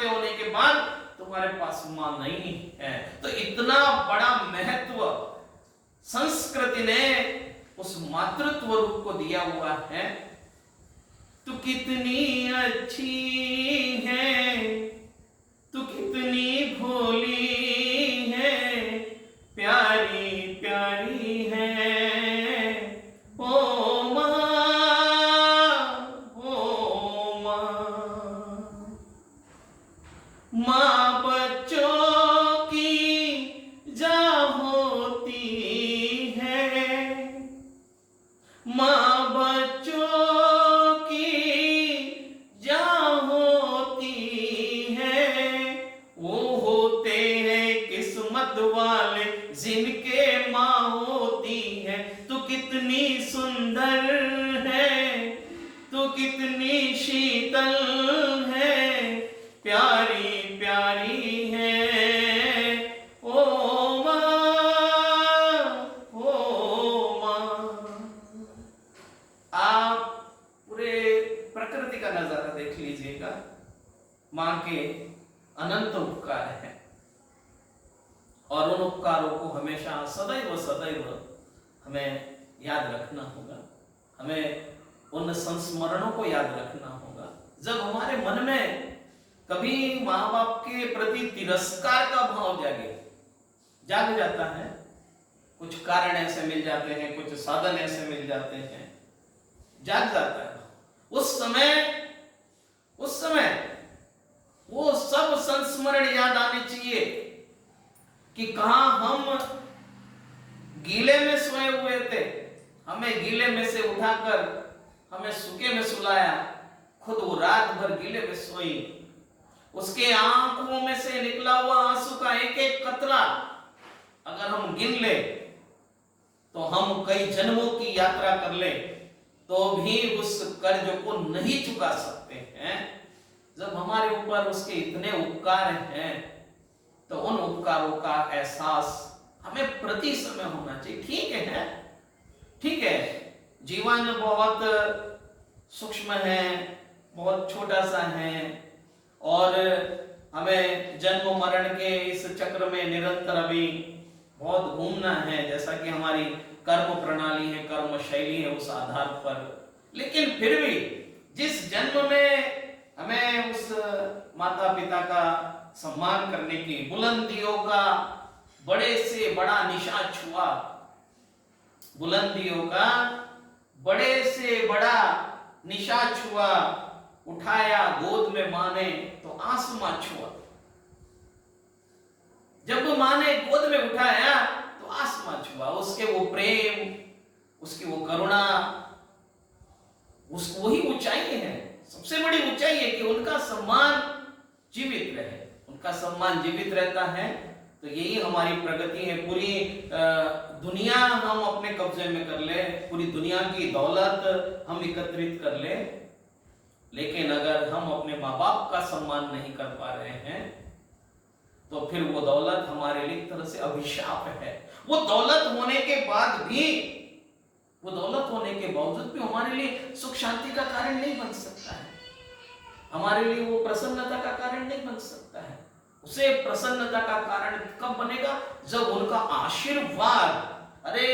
माते होने के बाद तुम्हारे पास मां नहीं है। तो इतना बड़ा महत्व संस्कृति ने उस मातृत्व रूप को दिया हुआ है। तू कितनी अच्छी है, तू कितनी भोली है, प्यारी प्यारी है ओ माँ, ओ माँ। माँ बच्चों की जा होती है, माँ बच्चों की जा होती है, वो होते हैं किस्मत वाले जिनके माँ होती है। तू कितनी सुंदर है, तू कितनी शीतल है, प्यारी प्यारी है ओ माँ, ओ माँ। आप पूरे प्रकृति का नजारा देख लीजिएगा, मां के अनंत उपकार हैं और उन उपकारों को हमेशा सदैव सदैव हमें याद रखना होगा, हमें उन संस्मरणों को याद रखना होगा। जब हमारे मन में कभी माँ बाप के प्रति तिरस्कार का भाव जाग जाता है, कुछ कारण ऐसे मिल जाते हैं, कुछ साधन ऐसे मिल जाते हैं, जाग जाता है, उस समय वो सब संस्मरण याद आने चाहिए कि कहां हम गीले में सोए हुए थे, हमें गीले में से उठाकर हमें सूखे में सुलाया, खुद वो रात भर गीले में सोई, उसके आंखों में से निकला हुआ आंसू का एक एक कतरा अगर हम गिन ले तो हम कई जन्मों की यात्रा कर ले तो भी उस कर्ज को नहीं चुका सकते हैं। जब हमारे ऊपर उसके इतने उपकार हैं तो उन उपकारों का एहसास हमें प्रति समय होना चाहिए। ठीक है, जीवन बहुत सूक्ष्म है, बहुत छोटा सा है और हमें जन्म मरण के इस चक्र में निरंतर अभी बहुत घूमना है, जैसा कि हमारी कर्म प्रणाली है, कर्म शैली है उस आधार पर। लेकिन फिर भी जिस जन्म में हमें उस माता पिता का सम्मान करने की, बुलंदियों का बड़े से बड़ा निशान छुआ, बुलंदियों का बड़े से बड़ा निशान छुआ, उठाया गोद में मां ने तो आसमां छुआ। जब मां ने गोद में उठाया तो आसमां छुआ। उसके वो प्रेम, उसकी वो करुणा, उसको वही ऊंचाई है, सबसे बड़ी ऊंचाई है कि उनका सम्मान जीवित रहे। उनका सम्मान जीवित रहता है तो यही हमारी प्रगति है। पूरी दुनिया हम अपने कब्जे में कर ले, पूरी दुनिया की दौलत हम एकत्रित कर ले, लेकिन अगर हम अपने माँ बाप का सम्मान नहीं कर पा रहे हैं तो फिर वो दौलत हमारे लिए एक तरह से अभिशाप है। वो दौलत होने के बाद भी, वो दौलत होने के बावजूद भी हमारे लिए सुख शांति का कारण नहीं बन सकता है, हमारे लिए वो प्रसन्नता का कारण नहीं बन सकता है। उसे प्रसन्नता का कारण कब बनेगा? जब उनका आशीर्वाद, अरे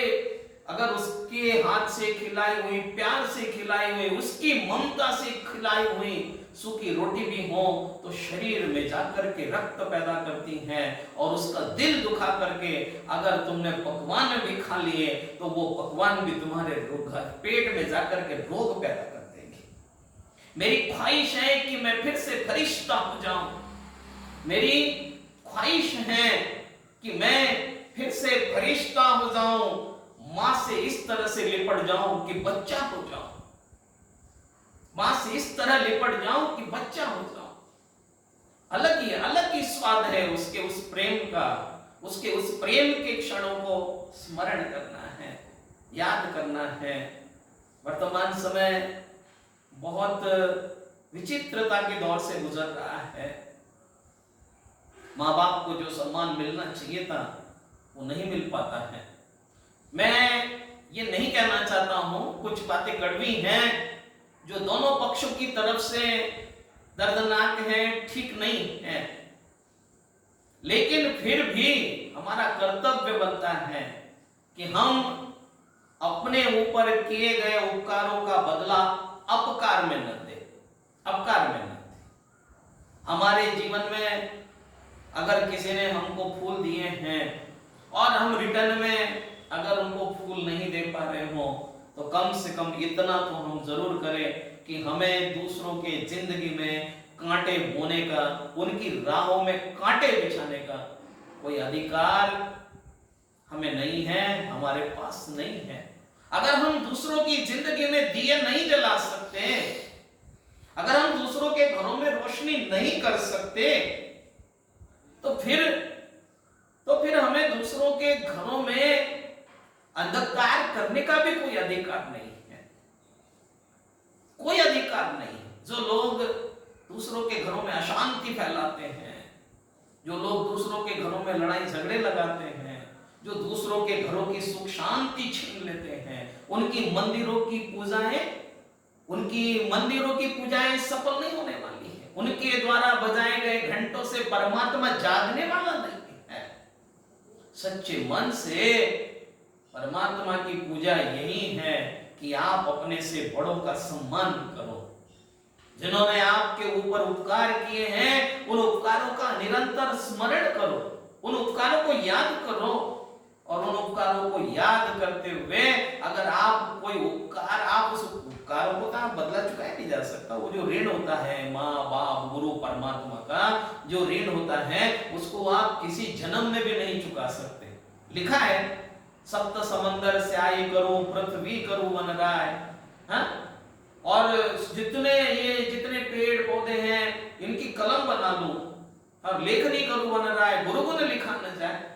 अगर उसके हाथ से खिलाई हुई, प्यार से खिलाई हुई, उसकी ममता से खिलाई हुई सूखी रोटी भी हो तो शरीर में जाकर के रक्त पैदा करती हैं, और उसका दिल दुखा करके अगर तुमने पकवान भी खा लिए तो वो पकवान भी तुम्हारे पेट में जाकर के रोग पैदा कर देंगे। मेरी ख्वाहिश है कि मैं फिर से फरिश्ता हो जाऊं, मेरी ख्वाहिश है कि मैं फिर से फरिश्ता हो जाऊं, मां से इस तरह से लिपट जाऊं कि बच्चा हो जाऊं, मां से इस तरह लिपट जाऊं कि बच्चा हो जाऊं। अलग ही स्वाद है उसके उस प्रेम का, उसके उस प्रेम के क्षणों को स्मरण करना है, याद करना है। वर्तमान समय बहुत विचित्रता के दौर से गुजर रहा है। माँ बाप को जो सम्मान मिलना चाहिए था वो नहीं मिल पाता है। मैं ये नहीं कहना चाहता हूं, कुछ बातें कड़वी हैं जो दोनों पक्षों की तरफ से दर्दनाक है, ठीक नहीं है, लेकिन फिर भी हमारा कर्तव्य बनता है कि हम अपने ऊपर किए गए उपकारों का बदला अपकार में न दे, अपकार में न दे। हमारे जीवन में अगर किसी ने हमको फूल दिए हैं और हम रिटर्न में अगर उनको फूल नहीं दे पा रहे हो, तो कम से कम इतना तो हम जरूर करें कि हमें दूसरों के जिंदगी में कांटे बोने का, उनकी राहों में कांटे बिछाने का कोई अधिकार हमें नहीं है, हमारे पास नहीं है। अगर हम दूसरों की जिंदगी में दिए नहीं जला सकते, अगर हम दूसरों के घरों में रोशनी नहीं कर सकते, तो फिर हमें दूसरों के घरों में अंधकार करने का भी कोई अधिकार नहीं है, कोई अधिकार नहीं। जो लोग दूसरों के घरों में अशांति फैलाते हैं, जो लोग दूसरों के घरों में लड़ाई झगड़े लगाते हैं, जो दूसरों के घरों की सुख शांति छीन लेते हैं, उनकी मंदिरों की पूजाएं सफल नहीं होने वाली है। उनके द्वारा बजाए गए घंटों से परमात्मा जागने वाला नहीं है। सच्चे मन से परमात्मा की पूजा यही है कि आप अपने से बड़ों का सम्मान करो। जिन्होंने आपके ऊपर उपकार किए हैं, उन उपकारों का निरंतर स्मरण करो, उन उपकारों को याद करो, और उन उपकारों को याद करते हुए अगर आप कोई उपकार, आप उस उपकारों को तो बदला चुकाया नहीं जा सकता। वो जो ऋण होता है माँ बाप गुरु परमात्मा का, जो ऋण होता है, उसको आप किसी जन्म में भी नहीं चुका सकते। लिखा है, सप्त समंदर स्याही करो, पृथ्वी करो वन राय, हाँ? और जितने पेड़ पौधे हैं, इनकी कलम बना लो और लेखनी करो वन राय, गुरु गुण लिखा न जाए।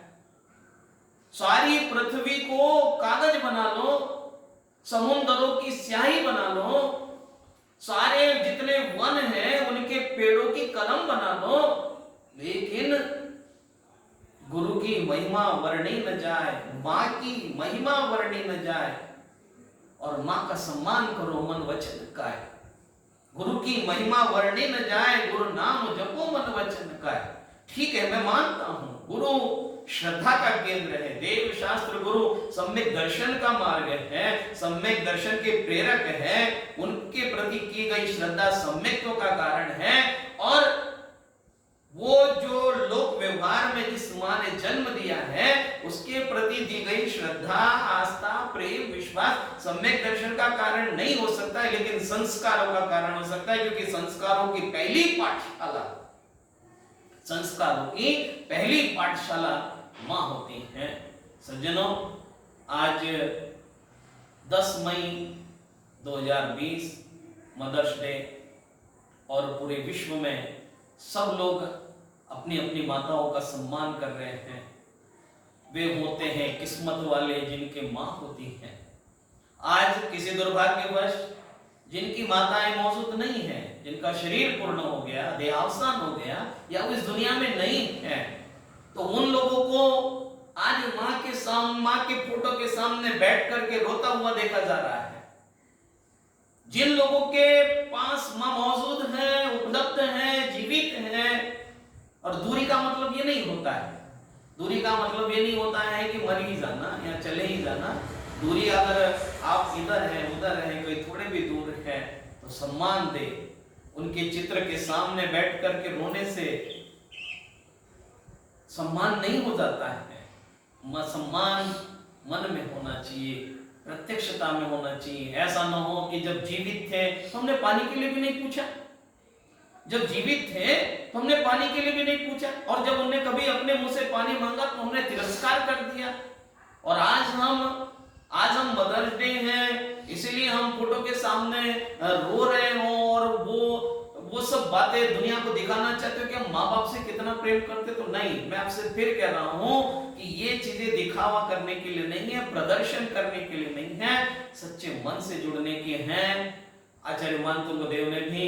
सारी पृथ्वी को कागज बना लो, समुद्रों की स्याही बना लो, सारे जितने वन हैं उनके पेड़ों की कलम बना लो, लेकिन गुरु की महिमा वर्णी न जाए, माँ की महिमा वर्णी न जाए, और माँ का सम्मान करो मन वचन काय। गुरु की महिमा वर्णी न जाए, गुरु नाम जपो मन वचन काय। ठीक है, मैं मानता हूं गुरु श्रद्धा का केंद्र है, देव शास्त्र गुरु सम्यक दर्शन का मार्ग है, सम्यक दर्शन के प्रेरक है, उनके प्रति की गई श्रद्धा सम्यक्त्व का कारण है। और वो जो लोक व्यवहार में जिस माँ ने जन्म दिया है, उसके प्रति दी गई श्रद्धा, आस्था, प्रेम, विश्वास सम्यक दर्शन का कारण नहीं हो सकता है, लेकिन संस्कारों का कारण हो सकता है, क्योंकि संस्कारों की पहली पाठशाला माँ होती है। सज्जनों, आज 10 मई 2020 मदर्स डे, और पूरे विश्व में सब लोग अपनी अपनी माताओं का सम्मान कर रहे हैं। वे होते हैं किस्मत वाले जिनके माँ होती हैं। आज किसी दुर्भाग्यवश जिनकी माताएं मौजूद नहीं है, जिनका शरीर पूर्ण हो गया, देहावसान हो गया, या वो इस दुनिया में नहीं है, तो उन लोगों को आज माँ के फोटो के सामने बैठ करके रोता हुआ देखा जा रहा है। जिन लोगों के पास माँ मौजूद है, उपलब्ध है, जीवित है, और दूरी का मतलब ये नहीं होता है, दूरी का मतलब ये नहीं होता है कि मर ही जाना या चले ही जाना। दूरी अगर आप इधर है उधर है, कोई थोड़े भी दूर है, तो सम्मान दे। उनके चित्र के सामने बैठ करके रोने से सम्मान नहीं हो जाता है। सम्मान मन में होना चाहिए, प्रत्यक्षता में होना चाहिए। ऐसा न हो कि जब जीवित थे तो हमने पानी के लिए भी नहीं पूछा, जब जीवित थे तो हमने पानी के लिए भी नहीं पूछा, और जब उन्होंने कभी अपने मुंह से पानी मांगा तो हमने तिरस्कार कर दिया। और आज हम मदर्स डे है, इसीलिए हम फोटो के सामने रो रहे हो, और वो सब बातें दुनिया को दिखाना चाहते हो कि हम माँ बाप से कितना प्रेम करते। तो नहीं, मैं आपसे फिर कह रहा हूं कि ये चीजें दिखावा करने के लिए नहीं है, प्रदर्शन करने के लिए नहीं है, सच्चे मन से जुड़ने के हैं। आचार्य मानतुंग देव ने भी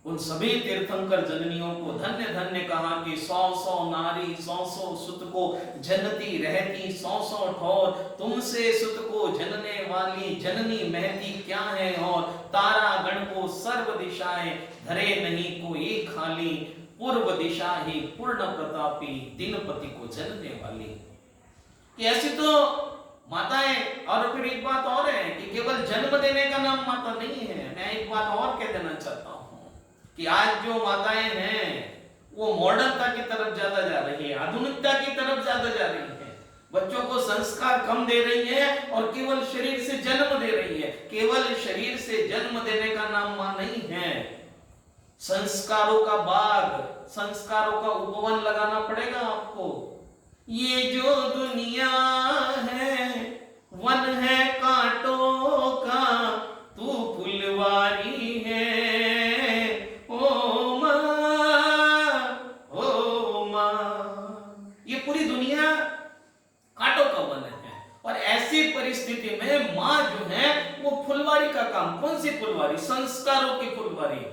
उन सभी तीर्थंकर जननियों को धन्य धन्य कहा कि 100 नारी 100 सुत को जनती रहती 100 ठौर, तुमसे सुत को जनने वाली जननी महती क्या है और, तारा गण को सर्व दिशाएं धरे नहीं कोई खाली, पूर्व दिशा ही पूर्ण प्रतापी दिनपति को जनने वाली। कि ऐसी तो माताएं, और फिर एक बात और है कि केवल जन्म देने का नाम माता नहीं है। मैं एक बात और कह देना चाहता हूं कि आज जो माताएं हैं वो मॉडर्नता की तरफ ज्यादा जा रही है, आधुनिकता की तरफ ज्यादा जा रही है, बच्चों को संस्कार कम दे रही है और केवल शरीर से जन्म दे रही है। केवल शरीर से जन्म देने का नाम मां नहीं है, संस्कारों का बाग, संस्कारों का उपवन लगाना पड़ेगा आपको। ये जो दुनिया है वन है कांटों का, तू फुलवारी है ओ मां। ये पूरी दुनिया कांटों का वन है और ऐसी परिस्थिति में मां जो है वो फुलवारी का काम, कौन सी फुलवारी? संस्कारों की फुलवारी।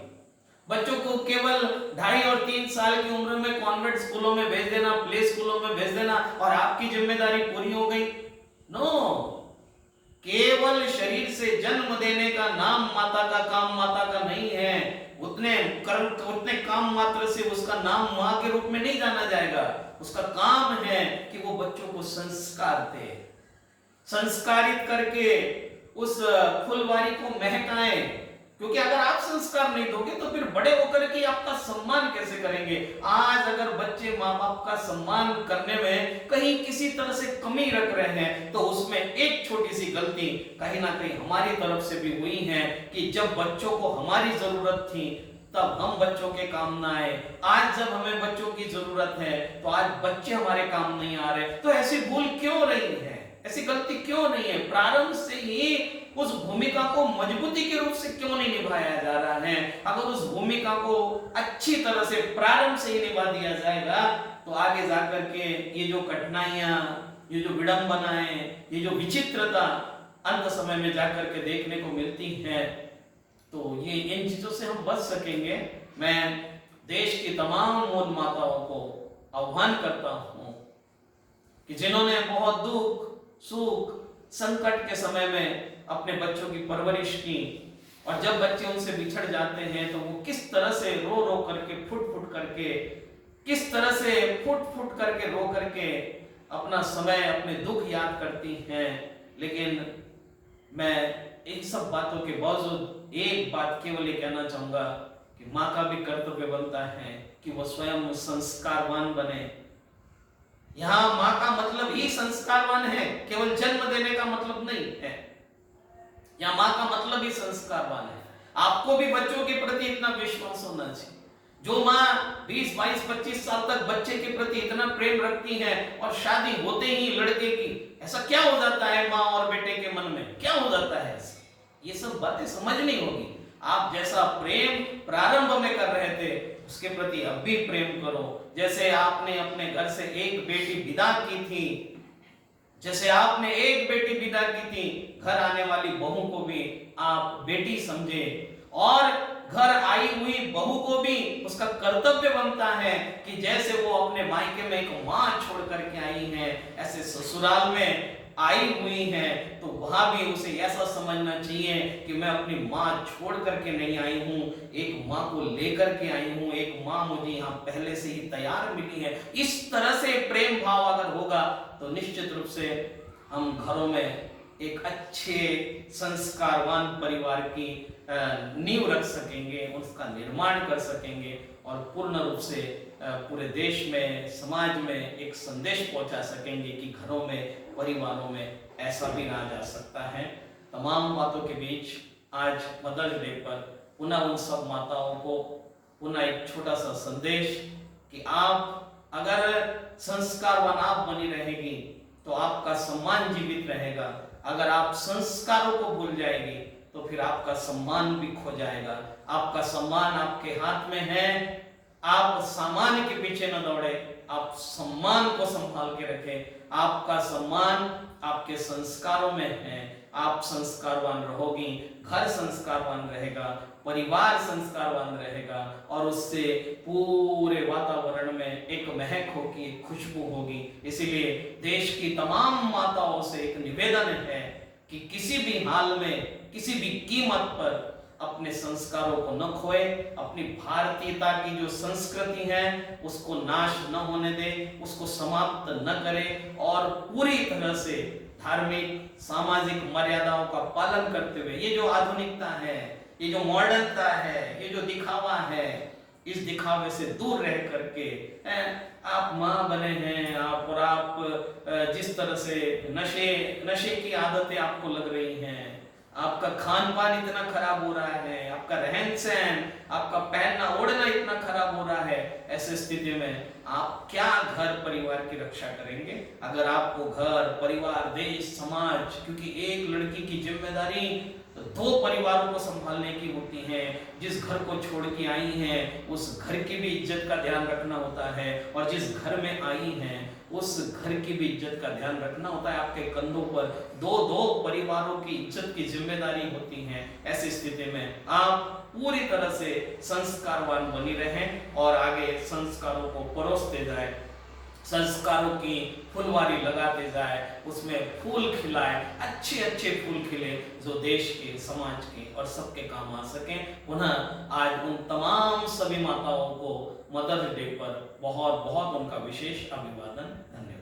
बच्चों को केवल 2.5 और 3 साल की उम्र में कॉन्वेंट स्कूलों में भेज देना, प्ले स्कूलों में भेज देना और आपकी जिम्मेदारी पूरी हो गई? नो, केवल शरीर से जन्म देने का नाम माता का काम माता का नहीं है। उतने कर्म, उतने काम मात्र से उसका नाम मां के रूप में नहीं जाना जाएगा। उसका काम है कि वो बच्चों को संस्कार दे, संस्कारित करके उस फुलवारी को महकाए। क्योंकि अगर आप संस्कार नहीं दोगे तो फिर बड़े होकर के आपका सम्मान कैसे करेंगे? आज अगर बच्चे माँ बाप का सम्मान करने में कहीं किसी तरह से कमी रख रहे हैं तो उसमें एक छोटी सी गलती कहीं ना कहीं हमारी तरफ से भी हुई है कि जब बच्चों को हमारी जरूरत थी तब हम बच्चों के काम ना आए। आज जब हमें बच्चों की जरूरत है तो आज बच्चे हमारे काम नहीं आ रहे। तो ऐसी भूल क्यों रही है, ऐसी गलती क्यों नहीं है? प्रारंभ से ही उस भूमिका को मजबूती के रूप से क्यों नहीं निभाया जा रहा है? अगर उस भूमिका को अच्छी तरह से प्रारंभ से ही निभा दिया जाएगा तो आगे जाकर के ये जो कठिनाइयां, ये जो विडंबनाएं, ये जो विचित्रता अंत समय में जाकर के देखने को मिलती है, तो ये इन चीजों से हम बच सकेंगे। मैं देश की तमाम मूल माताओं को आह्वान करता हूं कि जिन्होंने बहुत दुख सुख संकट के समय में अपने बच्चों की परवरिश की और जब बच्चे उनसे बिछड़ जाते हैं तो वो किस तरह से रो रो करके फुट करके, किस तरह से फुट करके रो करके अपना समय, अपने दुख याद करती हैं। लेकिन मैं इन सब बातों के बावजूद एक बात केवल ये कहना चाहूंगा कि माँ का भी कर्तव्य बनता है कि वो स्वयं संस्कारवान बने। यहाँ माँ का मतलब ही संस्कारवान है, केवल जन्म देने का मतलब नहीं है। यहाँ माँ का मतलब ही संस्कारवान है। आपको भी बच्चों के प्रति इतना विश्वास होना चाहिए। जो माँ 20, 22, 25 साल तक बच्चे के प्रति इतना प्रेम रखती है और शादी होते ही लड़के की, ऐसा क्या हो जाता है माँ और बेटे के मन में, क्या हो जाता है ऐसा? ये सब बातें समझनी होगी। आप जैसा प्रेम प्रारंभ में कर रहे थे उसके प्रति अब भी प्रेम करो। जैसे आपने अपने घर से एक बेटी विदा की थी, जैसे आपने एक बेटी विदा की थी, घर आने वाली बहू को भी आप बेटी समझे और घर आई हुई बहू को भी उसका कर्तव्य बनता है कि जैसे वो अपने मायके में एक माँ छोड़ करके आई है, ऐसे ससुराल में आई हुई है तो वहां भी उसे ऐसा समझना चाहिए कि मैं अपनी माँ छोड़ करके नहीं आई हूँ, एक माँ को लेकर के आई हूँ, एक माँ मुझे यहाँ पहले से ही तैयार मिली है। इस तरह से प्रेम भाव अगर होगा तो निश्चित रूप से हम घरों में एक अच्छे संस्कारवान परिवार की नींव रख सकेंगे, उसका निर्माण कर सकेंगे और पूर्ण रूप से पूरे देश में, समाज में एक संदेश पहुंचा सकेंगे कि घरों में, परिवारों में ऐसा भी रहा जा सकता है। तमाम बातों के बीच आज मदर्स डे पर पुनः उन सब माताओं को पुनः एक छोटा सा संदेश कि आप अगर संस्कारवान आप बनी रहेगी तो आपका सम्मान जीवित रहेगा। अगर आप संस्कारों को भूल जाएगी तो फिर आपका सम्मान भी खो जाएगा। आपका सम्मान आपके हाथ में है। आप सामान के पीछे न दौड़े, आप सम्मान को संभाल के रखें। आपका सम्मान आपके संस्कारों में है। आप संस्कारवान रहोगी, घर संस्कारवान रहेगा, परिवार संस्कारवान रहेगा और उससे पूरे वातावरण में एक महक होगी, खुशबू होगी। इसीलिए देश की तमाम माताओं से एक निवेदन है कि किसी भी हाल में, किसी भी कीमत पर अपने संस्कारों को न खोए, अपनी भारतीयता की जो संस्कृति है उसको नाश न होने दे, उसको समाप्त न करे और पूरी तरह से धार्मिक सामाजिक मर्यादाओं का पालन करते हुए ये जो आधुनिकता है, ये जो मॉडर्नता है, ये जो दिखावा है, इस दिखावे से दूर रह करके आप माँ बने हैं आप, और आप जिस तरह से नशे की आदतें आपको लग रही हैं, आपका खान पान इतना खराब हो रहा है, आपका रहन सहन, आपका पहनना ओढ़ना इतना खराब हो रहा है, ऐसे स्थिति में आप क्या घर परिवार की रक्षा करेंगे? अगर आपको घर परिवार देश समाज, क्योंकि एक लड़की की जिम्मेदारी दो परिवारों को संभालने की होती है, जिस घर को छोड़ के आई हैं उस घर की भी इज्जत का ध्यान रखना होता है, और जिस घर में आई हैं उस घर की भी इज्जत का ध्यान रखना होता है। आपके कंधों पर दो दो परिवारों की इज्जत की जिम्मेदारी होती है। ऐसी स्थिति में आप पूरी तरह से संस्कारवान बनी रहें और आगे संस्कारों को परोसते जाए, संस्कारों की फुलवारी लगाते जाए, उसमें फूल खिलाए, अच्छे अच्छे फूल खिले जो देश के, समाज के और सबके काम आ सकें। पुनः आज उन तमाम सभी माताओं को मदर्स डे पर बहुत बहुत उनका विशेष अभिवादन। धन्यवाद।